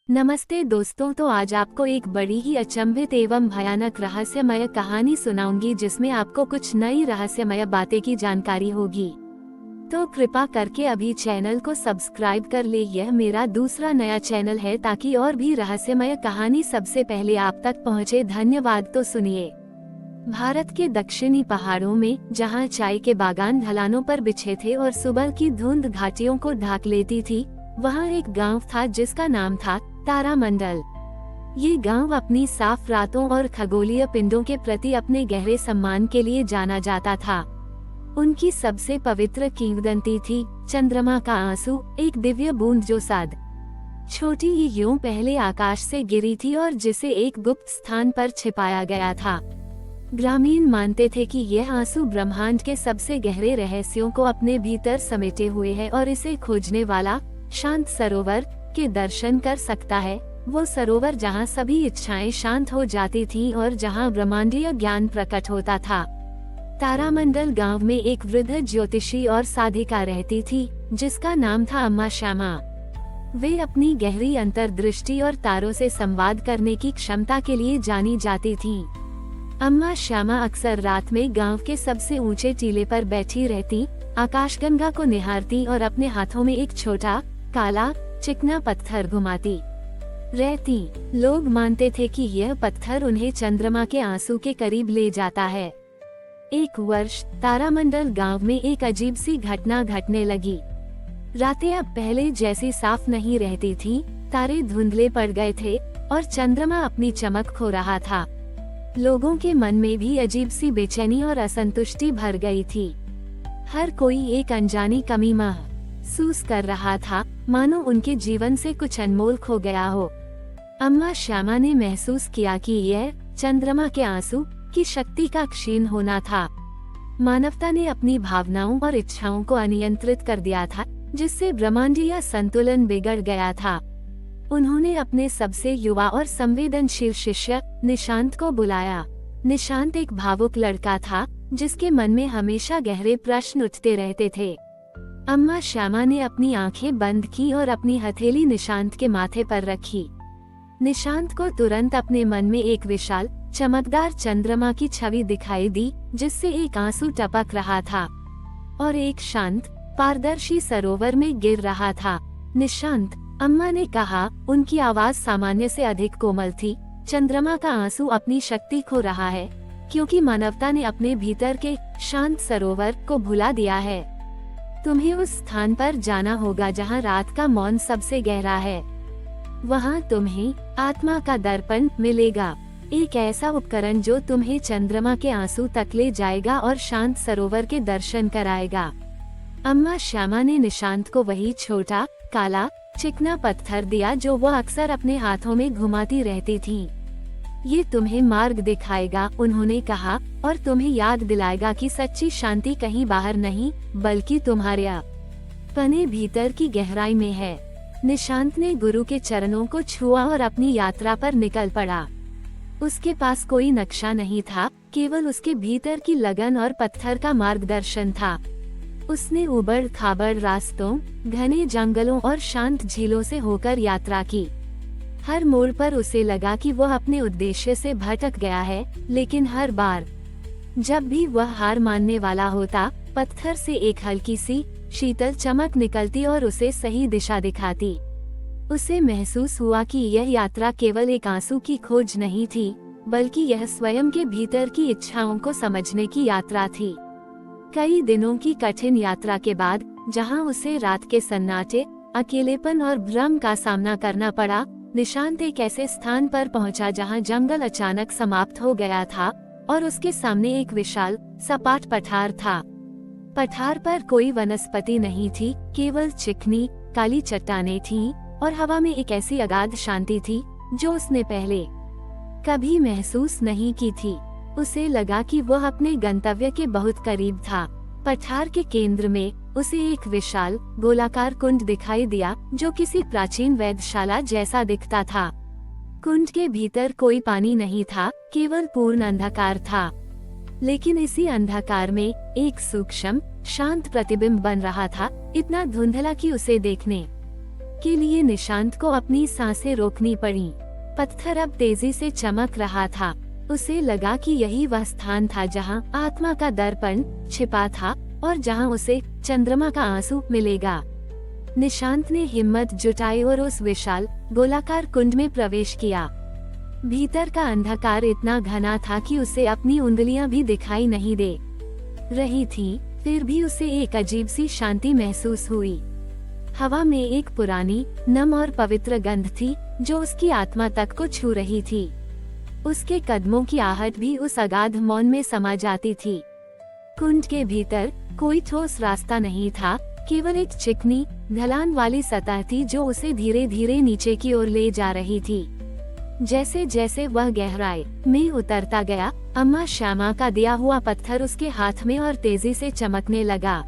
नमस्ते दोस्तों, तो आज आपको एक बड़ी ही अचंभित एवं भयानक रहस्यमय कहानी सुनाऊंगी जिसमें आपको कुछ नई रहस्यमय बातें की जानकारी होगी। तो कृपा करके अभी चैनल को सब्सक्राइब कर ले। यह मेरा दूसरा नया चैनल है ताकि और भी रहस्यमय कहानी सबसे पहले आप तक पहुंचे। धन्यवाद। तो सुनिए। भारत के दक्षिणी पहाड़ों में, जहां चाय के बागान ढलानों पर बिछे थे और सुबह की धुंध घाटियों को ढाक लेती थी, वहां एक गांव था जिसका नाम था तारामंडल। ये गांव अपनी साफ रातों और खगोलीय पिंडों के प्रति अपने गहरे सम्मान के लिए जाना जाता था। उनकी सबसे पवित्र किंवदंती थी चंद्रमा का आंसू, एक दिव्य बूंद जो साद छोटी ही यूं पहले आकाश से गिरी थी और जिसे एक गुप्त स्थान पर छिपाया गया था। ग्रामीण मानते थे कि यह आंसू ब्रह्मांड के सबसे गहरे रहस्यों को अपने भीतर समेटे हुए है और इसे खोजने वाला शांत सरोवर के दर्शन कर सकता है। वो सरोवर जहाँ सभी इच्छाएं शांत हो जाती थीं और जहाँ ब्रह्मांडीय ज्ञान प्रकट होता था। तारामंडल गांव में एक वृद्ध ज्योतिषी और साधिका रहती थी जिसका नाम था अम्मा श्यामा। वे अपनी गहरी अंतर्दृष्टि और तारों से संवाद करने की क्षमता के लिए जानी जाती थीं। अम्मा श्यामा अक्सर रात में गांव के सबसे ऊंचे टीले पर बैठी रहती, आकाशगंगा को निहारती और अपने हाथों में एक छोटा काला चिकना पत्थर घुमाती रहती। लोग मानते थे कि यह पत्थर उन्हें चंद्रमा के आंसू के करीब ले जाता है। एक वर्ष तारामंडल गांव में एक अजीब सी घटना घटने लगी। रातें अब पहले जैसी साफ नहीं रहती थीं, तारे धुंधले पड़ गए थे और चंद्रमा अपनी चमक खो रहा था। लोगों के मन में भी अजीब सी बेचैनी और असंतुष्टि भर गई थी। हर कोई एक अनजानी कमी महसूस कर रहा था, मानो उनके जीवन से कुछ अनमोल खो गया हो। अम्मा श्यामा ने महसूस किया कि यह चंद्रमा के आंसू की शक्ति का क्षीण होना था। मानवता ने अपनी भावनाओं और इच्छाओं को अनियंत्रित कर दिया था, जिससे ब्रह्मांडीय संतुलन बिगड़ गया था। उन्होंने अपने सबसे युवा और संवेदनशील शिष्य निशांत को बुलाया। निशांत एक भावुक लड़का था जिसके मन में हमेशा गहरे प्रश्न उठते रहते थे। अम्मा श्यामा ने अपनी आंखें बंद की और अपनी हथेली निशांत के माथे पर रखी। निशांत को तुरंत अपने मन में एक विशाल चमकदार चंद्रमा की छवि दिखाई दी, जिससे एक आंसू टपक रहा था और एक शांत पारदर्शी सरोवर में गिर रहा था। निशांत, अम्मा ने कहा। उनकी आवाज सामान्य से अधिक कोमल थी। चंद्रमा का आंसू अपनी शक्ति खो रहा है क्योंकि मानवता ने अपने भीतर के शांत सरोवर को भुला दिया है। तुम्हें उस स्थान पर जाना होगा जहां रात का मौन सबसे गहरा है। वहां तुम्हें आत्मा का दर्पण मिलेगा, एक ऐसा उपकरण जो तुम्हें चंद्रमा के आंसू तक ले जाएगा और शांत सरोवर के दर्शन कराएगा। अम्मा श्यामा ने निशांत को वही छोटा काला चिकना पत्थर दिया जो वह अक्सर अपने हाथों में घुमाती रहती थी। ये तुम्हें मार्ग दिखाएगा, उन्होंने कहा, और तुम्हें याद दिलाएगा कि सच्ची शांति कहीं बाहर नहीं बल्कि तुम्हारे अपने भीतर की गहराई में है। निशांत ने गुरु के चरणों को छुआ और अपनी यात्रा पर निकल पड़ा। उसके पास कोई नक्शा नहीं था, केवल उसके भीतर की लगन और पत्थर का मार्गदर्शन था। उसने उबड़ खाबड़ रास्तों, घने जंगलों और शांत झीलों से होकर यात्रा की। हर मोड़ पर उसे लगा कि वह अपने उद्देश्य से भटक गया है, लेकिन हर बार जब भी वह हार मानने वाला होता, पत्थर से एक हल्की सी शीतल चमक निकलती और उसे सही दिशा दिखाती। उसे महसूस हुआ कि यह यात्रा केवल एक आंसू की खोज नहीं थी, बल्कि यह स्वयं के भीतर की इच्छाओं को समझने की यात्रा थी। कई दिनों की कठिन यात्रा के बाद, जहां उसे रात के सन्नाटे, अकेलेपन और भ्रम का सामना करना पड़ा, निशांत एक ऐसे स्थान पर पहुंचा जहां जंगल अचानक समाप्त हो गया था और उसके सामने एक विशाल सपाट पठार था। पठार पर कोई वनस्पति नहीं थी, केवल चिकनी काली चट्टानें थीं और हवा में एक ऐसी अगाध शांति थी जो उसने पहले कभी महसूस नहीं की थी। उसे लगा कि वह अपने गंतव्य के बहुत करीब था। पठार के केंद्र में उसे एक विशाल गोलाकार कुंड दिखाई दिया जो किसी प्राचीन वेधशाला जैसा दिखता था। कुंड के भीतर कोई पानी नहीं था, केवल पूर्ण अंधकार था। लेकिन इसी अंधकार में एक सूक्ष्म शांत प्रतिबिंब बन रहा था, इतना धुंधला कि उसे देखने के लिए निशांत को अपनी सांसें रोकनी पड़ी। पत्थर अब तेजी से चमक रहा था। उसे लगा कि यही वह स्थान था जहां आत्मा का दर्पण छिपा था और जहां उसे चंद्रमा का आंसू मिलेगा। निशांत ने हिम्मत जुटाई और उस विशाल गोलाकार कुंड में प्रवेश किया। भीतर का अंधकार इतना घना था कि उसे अपनी उंगलियां भी दिखाई नहीं दे रही थी। फिर भी उसे एक अजीब सी शांति महसूस हुई। हवा में एक पुरानी, नम और पवित्र गंध थी जो उसकी आत्मा तक को छू रही थी। उसके कदमों की आहट भी उस अगाध मौन में समा जाती थी। कुंड के भीतर कोई ठोस रास्ता नहीं था, केवल एक चिकनी ढलान वाली सतह थी जो उसे धीरे धीरे नीचे की ओर ले जा रही थी। जैसे जैसे वह गहराई में उतरता गया, अम्मा श्यामा का दिया हुआ पत्थर उसके हाथ में और तेजी से चमकने लगा।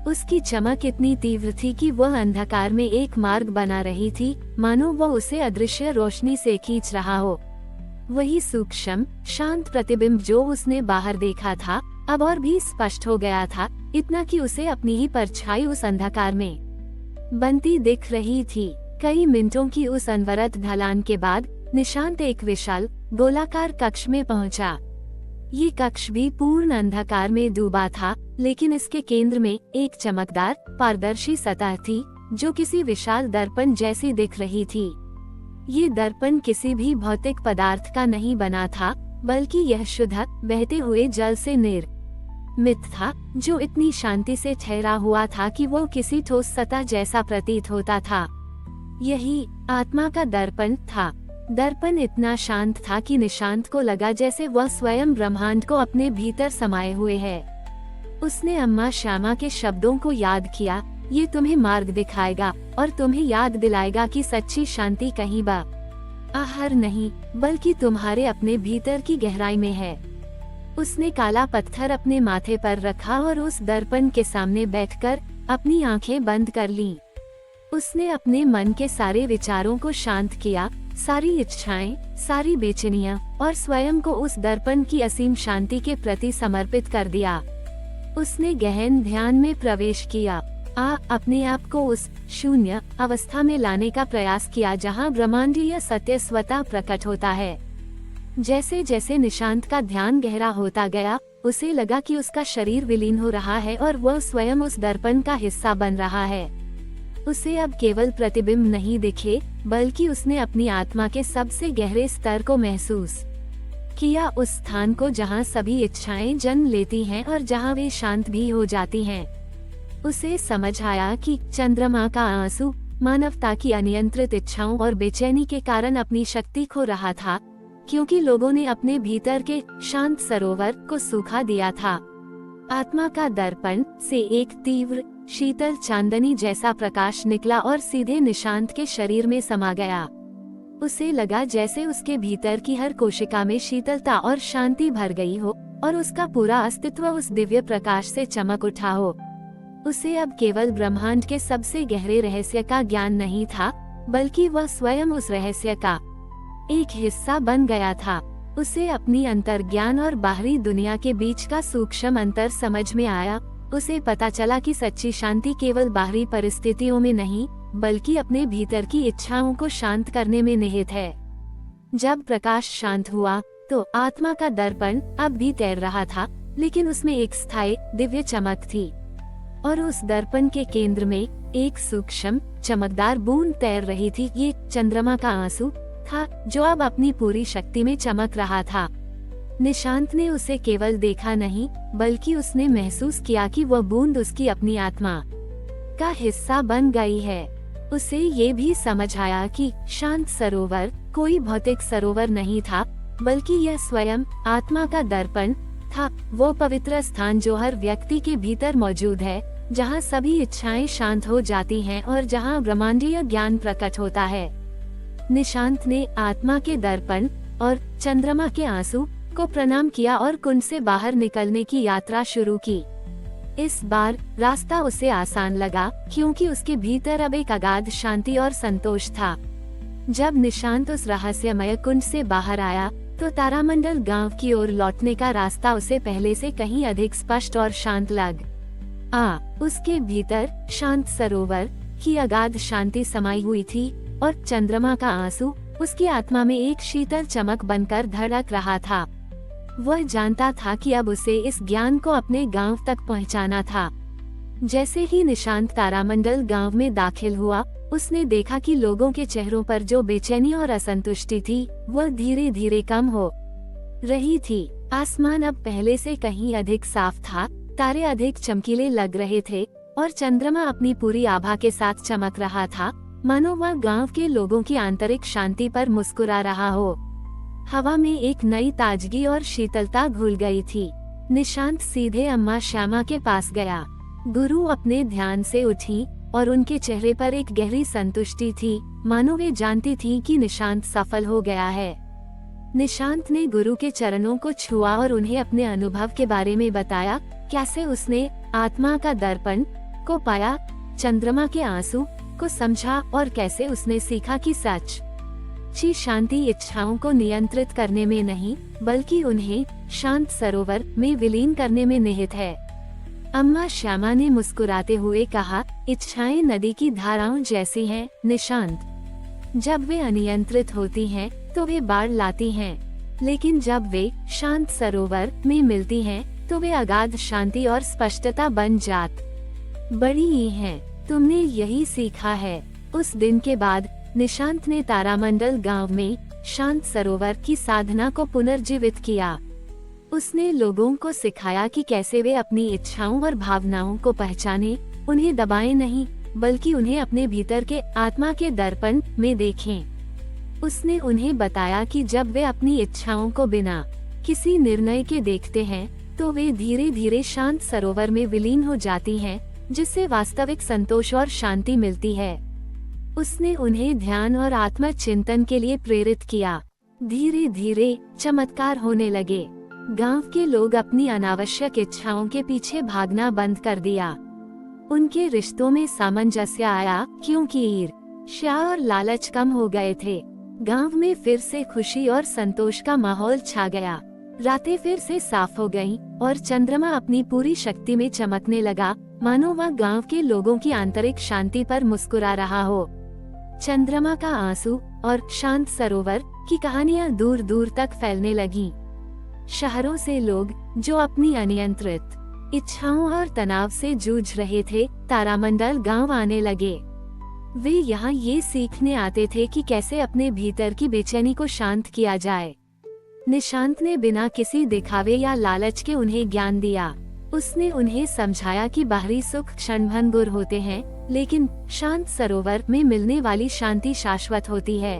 उसकी चमक इतनी तीव्र थी कि वह अंधकार में एक मार्ग बना रही थी, मानो वह उसे अदृश्य रोशनी से खींच रहा हो। वही सूक्ष्म शांत प्रतिबिंब जो उसने बाहर देखा था अब और भी स्पष्ट हो गया था, इतना कि उसे अपनी ही परछाई उस अंधकार में बनती दिख रही थी। कई मिनटों की उस अनवरत ढलान के बाद निशांत एक विशाल गोलाकार कक्ष में पहुंचा। ये कक्ष भी पूर्ण अंधकार में डूबा था, लेकिन इसके केंद्र में एक चमकदार पारदर्शी सतह थी जो किसी विशाल दर्पण जैसी दिख रही थी। ये दर्पण किसी भी भौतिक पदार्थ का नहीं बना था, बल्कि यह शुद्ध बहते हुए जल से निर्मित था, जो इतनी शांति से ठहरा हुआ था कि वो किसी ठोस सतह जैसा प्रतीत होता था। यही आत्मा का दर्पण था। दर्पण इतना शांत था कि निशांत को लगा जैसे वह स्वयं ब्रह्मांड को अपने भीतर समाये हुए है। उसने अम्मा श्यामा के शब्दों को याद किया, ये तुम्हें मार्ग दिखाएगा और तुम्हें याद दिलाएगा कि सच्ची शांति कहीं बाहर नहीं, बल्कि तुम्हारे अपने भीतर की गहराई में है। उसने काला पत्थर अपने माथे पर रखा और उस दर्पण के सामने बैठकर अपनी आंखें बंद कर लीं। उसने अपने मन के सारे विचारों को शांत किया, सारी इच्छाएं, सारी बेचैनियां और स्वयं को उस दर्पण की असीम शांति के प्रति समर्पित कर दिया। उसने गहन ध्यान में प्रवेश किया, अपने आप को उस शून्य अवस्था में लाने का प्रयास किया जहां ब्रह्मांडीय सत्य स्वतः प्रकट होता है। जैसे जैसे निशांत का ध्यान गहरा होता गया, उसे लगा कि उसका शरीर विलीन हो रहा है और वह स्वयं उस दर्पण का हिस्सा बन रहा है। उसे अब केवल प्रतिबिंब नहीं दिखे, बल्कि उसने अपनी आत्मा के सबसे गहरे स्तर को महसूस किया, उस स्थान को जहां सभी इच्छाएं जन्म लेती हैं और जहां वे शांत भी हो जाती हैं। उसे समझ आया कि चंद्रमा का आंसू मानवता की अनियंत्रित इच्छाओं और बेचैनी के कारण अपनी शक्ति खो रहा था, क्योंकि लोगों ने अपने भीतर के शांत सरोवर को सूखा दिया था। आत्मा का दर्पण से एक तीव्र शीतल चांदनी जैसा प्रकाश निकला और सीधे निशांत के शरीर में समा गया। उसे लगा जैसे उसके भीतर की हर कोशिका में शीतलता और शांति भर गई हो और उसका पूरा अस्तित्व उस दिव्य प्रकाश से चमक उठा हो। उसे अब केवल ब्रह्मांड के सबसे गहरे रहस्य का ज्ञान नहीं था, बल्कि वह स्वयं उस रहस्य का एक हिस्सा बन गया था। उसे अपनी अंतर्ज्ञान और बाहरी दुनिया के बीच का सूक्ष्म अंतर समझ में आया। उसे पता चला कि सच्ची शांति केवल बाहरी परिस्थितियों में नहीं, बल्कि अपने भीतर की इच्छाओं को शांत करने में निहित है। जब प्रकाश शांत हुआ, तो आत्मा का दर्पण अब भी तैर रहा था, लेकिन उसमें एक स्थायी दिव्य चमक थी। और उस दर्पण के केंद्र में एक सूक्ष्म चमकदार बूंद तैर रही थी। ये चंद्रमा का आंसू था, जो अब अपनी पूरी शक्ति में चमक रहा था। निशांत ने उसे केवल देखा नहीं, बल्कि उसने महसूस किया कि वह बूंद उसकी अपनी आत्मा का हिस्सा बन गई है। उसे ये भी समझ आया कि शांत सरोवर कोई भौतिक सरोवर नहीं था, बल्कि यह स्वयं आत्मा का दर्पण था, वो पवित्र स्थान जो हर व्यक्ति के भीतर मौजूद है, जहाँ सभी इच्छाएं शांत हो जाती हैं और जहाँ ब्रह्मांडीय ज्ञान प्रकट होता है। निशांत ने आत्मा के दर्पण और चंद्रमा के आंसू को प्रणाम किया और कुंड से बाहर निकलने की यात्रा शुरू की। इस बार रास्ता उसे आसान लगा, क्योंकि उसके भीतर अब एक अगाध शांति और संतोष था। जब निशांत उस रहस्यमय कुंड से बाहर आया, तो तारामंडल गांव की ओर लौटने का रास्ता उसे पहले से कहीं अधिक स्पष्ट और शांत लग उसके भीतर शांत सरोवर, की अगाध शांति समाई हुई थी और चंद्रमा का आंसू उसकी आत्मा में एक शीतल चमक बनकर धड़क रहा था। वह जानता था कि अब उसे इस ज्ञान को अपने गांव तक पहुंचाना था। जैसे ही निशांत तारामंडल गांव में दाखिल हुआ, उसने देखा कि लोगों के चेहरों पर जो बेचैनी और असंतुष्टि थी, वह धीरे धीरे कम हो रही थी। आसमान अब पहले से कहीं अधिक साफ था, तारे अधिक चमकीले लग रहे थे और चंद्रमा अपनी पूरी आभा के साथ चमक रहा था, मानो वह गांव के लोगों की आंतरिक शांति पर मुस्कुरा रहा हो। हवा में एक नई ताजगी और शीतलता घुल गई थी। निशांत सीधे अम्मा श्यामा के पास गया। गुरु अपने ध्यान से उठी और उनके चेहरे पर एक गहरी संतुष्टि थी, मानो वे जानती थीं कि निशांत सफल हो गया है। निशांत ने गुरु के चरणों को छुआ और उन्हें अपने अनुभव के बारे में बताया, कैसे उसने आत्मा का दर्पण को पाया, चंद्रमा के आंसू को समझा और कैसे उसने सीखा कि सच्ची शांति इच्छाओं को नियंत्रित करने में नहीं, बल्कि उन्हें शांत सरोवर में विलीन करने में निहित है। अम्मा श्यामा ने मुस्कुराते हुए कहा, इच्छाएं नदी की धाराओं जैसी हैं, निशांत। जब वे अनियंत्रित होती हैं, तो वे बाढ़ लाती हैं, लेकिन जब वे शांत सरोवर में मिलती हैं, तो वे अगाध शांति और स्पष्टता बन जात बड़ी ही हैं। तुमने यही सीखा है। उस दिन के बाद निशांत ने तारामंडल गांव में शांत सरोवर की साधना को पुनर्जीवित किया। उसने लोगों को सिखाया कि कैसे वे अपनी इच्छाओं और भावनाओं को पहचानें, उन्हें दबाएं नहीं, बल्कि उन्हें अपने भीतर के आत्मा के दर्पण में देखें। उसने उन्हें बताया कि जब वे अपनी इच्छाओं को बिना किसी निर्णय के देखते हैं, तो वे धीरे धीरे शांत सरोवर में विलीन हो जाती हैं, जिससे वास्तविक संतोष और शांति मिलती है। उसने उन्हें ध्यान और आत्मचिंतन के लिए प्रेरित किया। धीरे धीरे चमत्कार होने लगे। गांव के लोग अपनी अनावश्यक इच्छाओं के पीछे भागना बंद कर दिया। उनके रिश्तों में सामंजस्य आया, क्योंकि ईर्ष्या और लालच कम हो गए थे। गांव में फिर से खुशी और संतोष का माहौल छा गया। रातें फिर से साफ हो गईं और चंद्रमा अपनी पूरी शक्ति में चमकने लगा, मानो वह गांव के लोगों की आंतरिक शांति पर मुस्कुरा रहा हो। चंद्रमा का आंसू और शांत सरोवर की कहानियां दूर दूर तक फैलने लगीं। शहरों से लोग जो अपनी अनियंत्रित इच्छाओं और तनाव से जूझ रहे थे, तारामंडल गांव आने लगे। वे यहाँ ये सीखने आते थे कि कैसे अपने भीतर की बेचैनी को शांत किया जाए। निशांत ने बिना किसी दिखावे या लालच के उन्हें ज्ञान दिया। उसने उन्हें समझाया कि बाहरी सुख क्षणभंगुर होते हैं, लेकिन शांत सरोवर में मिलने वाली शांति शाश्वत होती है।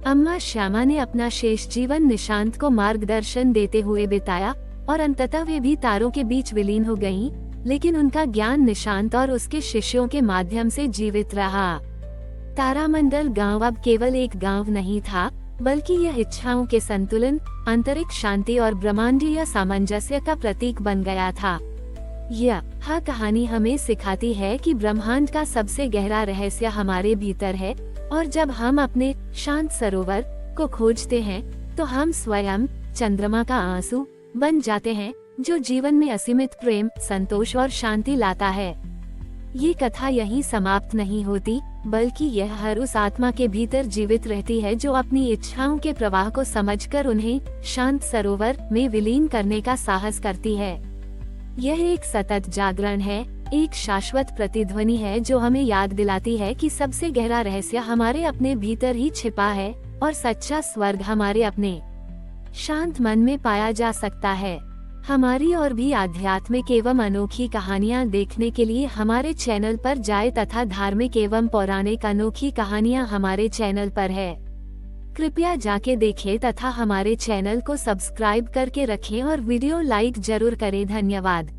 अम्मा श्यामा ने अपना शेष जीवन निशांत को मार्गदर्शन देते हुए बिताया और अंततः वे भी तारों के बीच विलीन हो गईं, लेकिन उनका ज्ञान निशांत और उसके शिष्यों के माध्यम से जीवित रहा। तारामंडल गांव अब केवल एक गांव नहीं था, बल्कि यह इच्छाओं के संतुलन, आंतरिक शांति और ब्रह्मांडीय सामंजस्य का प्रतीक बन गया था। यह कहानी हमें सिखाती है कि ब्रह्मांड का सबसे गहरा रहस्य हमारे भीतर है, और जब हम अपने शांत सरोवर को खोजते हैं, तो हम स्वयं चंद्रमा का आंसू बन जाते हैं, जो जीवन में असीमित प्रेम, संतोष और शांति लाता है। ये कथा यहीं समाप्त नहीं होती, बल्कि यह हर उस आत्मा के भीतर जीवित रहती है जो अपनी इच्छाओं के प्रवाह को समझकर उन्हें शांत सरोवर में विलीन करने का साहस करती है। यह एक सतत जागरण है, एक शाश्वत प्रतिध्वनि है जो हमें याद दिलाती है कि सबसे गहरा रहस्य हमारे अपने भीतर ही छिपा है और सच्चा स्वर्ग हमारे अपने शांत मन में पाया जा सकता है। हमारी और भी आध्यात्मिक एवं अनोखी कहानियाँ देखने के लिए हमारे चैनल पर जाएं तथा धार्मिक एवं पौराणिक अनोखी कहानियाँ हमारे चैनल पर है। कृपया जाके देखें तथा हमारे चैनल को सब्सक्राइब करके रखें और वीडियो लाइक जरूर करें। धन्यवाद।